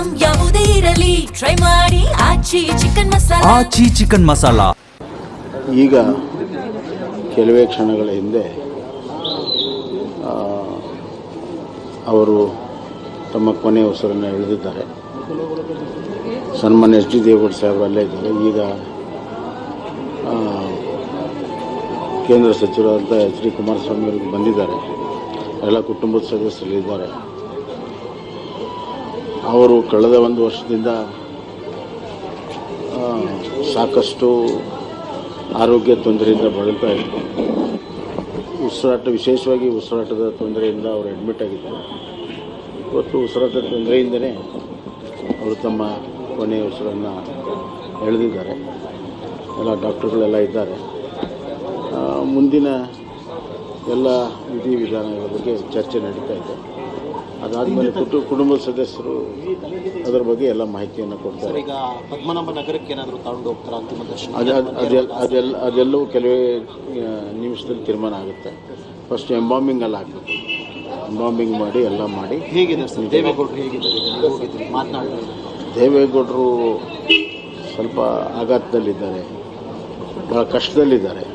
Item ಯಾವುದೇ ಇರಲಿ try ಮಾಡಿ ಆಚಿ ಚಿಕನ್ ಮಸಾಲಾ. ಈಗ ಕೆಲವೇ ಕ್ಷಣಗಳ ಹಿಂದೆ ಅವರು ತಮ್ಮ ಕೊನೆಯ ಉಸಿರನ್ನು ಎಳೆದಿದ್ದಾರೆ. ಸನ್ಮಾನ್ಯ ಎಚ್ ಡಿ ದೇವೇಗೌಡ ಸಾಹೇಬರಲ್ಲೇ ಇದ್ದಾರೆ. ಈಗ ಕೇಂದ್ರ ಸಚಿವರಾದಂಥ ಎಚ್ ಡಿ ಕುಮಾರಸ್ವಾಮಿ ಅವರಿಗೆ ಬಂದಿದ್ದಾರೆ. ಎಲ್ಲ ಕುಟುಂಬದ ಸದಸ್ಯರಿದ್ದಾರೆ. ಅವರು ಕಳೆದ ಒಂದು ವರ್ಷದಿಂದ ಸಾಕಷ್ಟು ಆರೋಗ್ಯ ತೊಂದರೆಯಿಂದ ಬಳಲ್ತಾ ಇದ್ದರು. ವಿಶೇಷವಾಗಿ ಉಸಿರಾಟದ ತೊಂದರೆಯಿಂದ ಅವರು ಅಡ್ಮಿಟ್ ಆಗಿದ್ದರು. ಇವತ್ತು ಉಸಿರಾಟದ ತೊಂದರೆಯಿಂದಲೇ ಅವರು ತಮ್ಮ ಕೊನೆಯ ಉಸಿರನ್ನು ಎಳೆದಿದ್ದಾರೆ. ಎಲ್ಲ ಡಾಕ್ಟರ್ಗಳೆಲ್ಲ ಇದ್ದಾರೆ. ಮುಂದಿನ ಎಲ್ಲ ವಿಧಿವಿಧಾನಗಳ ಬಗ್ಗೆ ಚರ್ಚೆ ನಡೀತಾ ಇದೆ. ಅದಾದಮೇಲೆ ಕುಟುಂಬದ ಸದಸ್ಯರು ಅದರ ಬಗ್ಗೆ ಎಲ್ಲ ಮಾಹಿತಿಯನ್ನು ಕೊಡ್ತಾರೆ. ಈಗ ಪದ್ಮನಾಭ ನಗರಕ್ಕೆ ಏನಾದರೂ ತಗೊಂಡು ಹೋಗ್ತಾರೆ ಅಂತಿಮ ದರ್ಶನ? ಅದೆಲ್ಲವೂ ಕೆಲವೇ ನಿಮಿಷದಲ್ಲಿ ತೀರ್ಮಾನ ಆಗುತ್ತೆ. ಫಸ್ಟ್ ಎಂಬಾಂಬಿಂಗ್ ಎಲ್ಲ ಆಗಬೇಕು. ಎಂಬಾಂಬಿಂಗ್ ಮಾಡಿ ಎಲ್ಲ ಮಾಡಿ. ಹೇಗಿದೆ ಸರ್ ದೇವೇಗೌಡರು ಹೇಗಿದ್ದಾರೆ? ಮಾತನಾಡಿದ್ರು. ದೇವೇಗೌಡರು ಸ್ವಲ್ಪ ಆಘಾತದಲ್ಲಿದ್ದಾರೆ, ಭಾಳ ಕಷ್ಟದಲ್ಲಿದ್ದಾರೆ.